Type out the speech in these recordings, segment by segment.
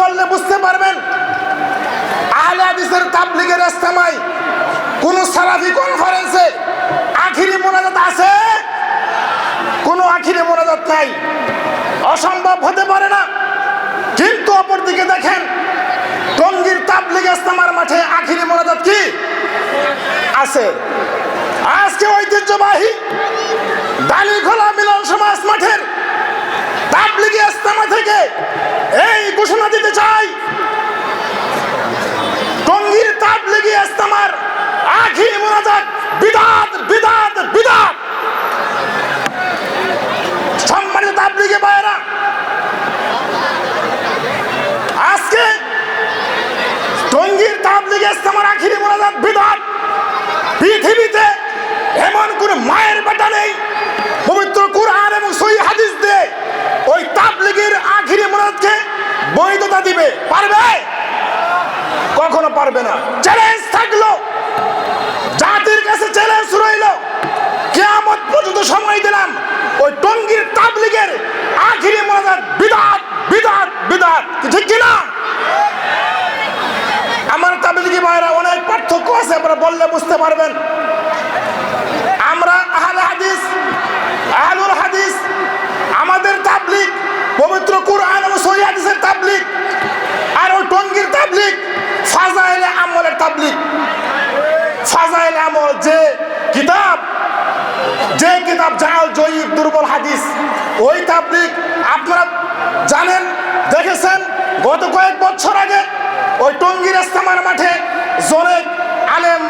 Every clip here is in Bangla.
বললে বুঝতে পারবেন আহলে হাদিসের তাবলীগের ইজতেমায় কোন সালাফি কনফারেন্সে আখিরি মোনাজাত আছে? কোন আখিরি মোনাজাত নাই, অসম্ভব হতে পারে না। কিন্তু অপরদিকে দেখেন টঙ্গীর তাবলীগ ইজতেমার মাঠে আখিরি মোনাজাত কি আছে? আজকে ঐতিহ্যবাহী দালিখোলা মিলন সমাজ মাঠের তাবলীগ ইজতেমা থেকে এই ঘোষণা দিতে চাই, টঙ্গীর তাবলীগ ইজতেমার আখিরি মোনাজাত বিদআত বিদআত বিদআত। সম্মানিত তাবলীগী ভাইয়েরা, আজকে টঙ্গীর তাবলীগ ইজতেমার আখিরি মোনাজাত বিদআত। পৃথিবীতে এমন কোন মায়ের বেটা নেই পবিত্র কুরআন এবং সহিহ হাদিস দিয়ে ওই তাবলীগের আখিরি মোনাজাতকে বৈধতা দিবে, পারবে? কখনো পারবে না। চ্যালেঞ্জ থাকলো, জাতির কাছে চ্যালেঞ্জ রইল, কিয়ামত পর্যন্ত সময় দিলাম, ওই টঙ্গীর তাবলীগের আখিরি মোনাজাত বিদআত বিদআত বিদআত। ঠিক কিনা? আমার তাবলীগী ভাইরা, অনেক পার্থক্য আছে, আপনারা বললে বুঝতে পারবেন। আমরা আহলে হাদিস, আহলুল হাদিস, আমাদের তাবলীগ পবিত্র কুরআন এবং সহিহ হাদিসের তাবলীগ। আর ওই টঙ্গীর তাবলীগ ফাজাইলে আমলের তাবলীগ। ফাজাইলে আমল যে কিতাব জাল জয়ীব দুর্বল হাদিস, ওই তাবলীগ আপনারা জানেন, দেখেছেন। গত কয়েক বছর আগে ওই টঙ্গীর ইজতেমার মাঠে জনৈক আলেম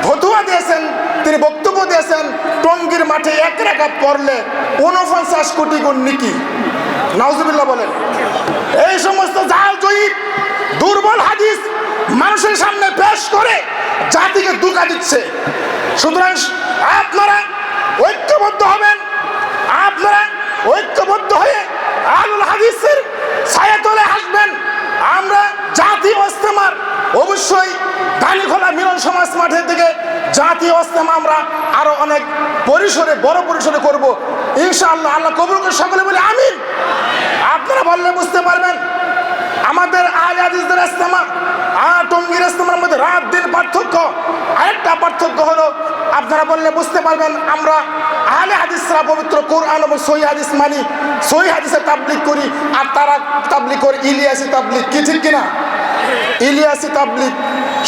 ফতোয়া দিয়েছেন, তিনি বক্তব্য দিয়েছেন, টঙ্গীর মাঠে এক রাকাত পড়লে 49 কোটি গুণ নেকি। নাউজুবিল্লাহ বলেন। এই সমস্ত জাল জয়ীব দুর্বল হাদিস মানুষের সামনে পেশ করে জাতিকে ধোঁকা দিচ্ছে। সুতরাং আপনারা ঐক্যবদ্ধ হবেন, আপনারা ঐক্যবদ্ধ হয়ে আহলুল হাদিসের ছায়াতলে আসবেন। আমরা জাতীয় ইজতেমার অবশ্যই দালিখোলা মিলন সমাজ মাঠের থেকে জাতীয় ইজতেমা আমরা আরো অনেক পরিসরে, বড় পরিসরে করব ইনশাআল্লাহ। আল্লাহ কবুল করে সকলে বলে আমিন। আপনারা বললে বুঝতে পারবেন আমাদের আহলে হাদিসদের ইজতেমা আর টঙ্গীর ইজতেমার মধ্যে রাত দিন পার্থক্য। আরেকটা পার্থক্য হলো, আপনারা বললে বুঝতে পারবেন, আমরা আহলে হাদিসরা পবিত্র কুরআন এবং সহিহ হাদিস মানি, সহিহ হাদিসের তাবলীগ করি, আর তারা তাবলীগ করে ইলিয়াসি তাবলীগ। কি ঠিক কিনা? ইলিয়াসি তাবলীগ।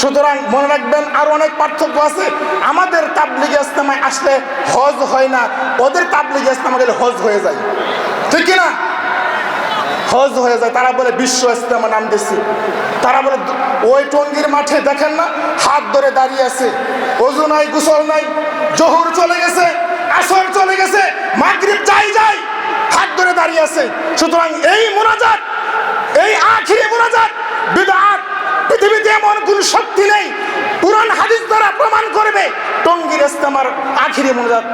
সুতরাং মনে রাখবেন আরো অনেক পার্থক্য আছে। আমাদের তাবলীগ ইজতেমায় আসলে হজ হয় না, ওদের তাবলীগ ইজতেমা গেলে হজ হয়ে যায়। ঠিক কিনা? হজ হয়ে যায়। তারা বলে বিশ্ব ইজতেমা নাম দিচ্ছে। তারা বলে ওই টঙ্গীর মাঠে দেখেন না, হাত ধরে দাঁড়িয়ে আছে, ওযু নাই, গোসল নাই, জোহর চলে গেছে, আসর চলে গেছে, মাগরিব যাই হাত ধরে দাঁড়িয়ে আছে। সুতরাং এই মোনাজাত, এই আখিরি মোনাজাত বিদআত। পৃথিবীতে এমন কোন শক্তি নেই কুরআন হাদিস দ্বারা প্রমাণ করবে টঙ্গীর ইজতেমার আখিরি মোনাজাত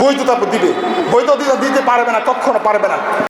বৈধতা দিবে। বৈধতা দিতে পারবে না, কখনো পারবে না।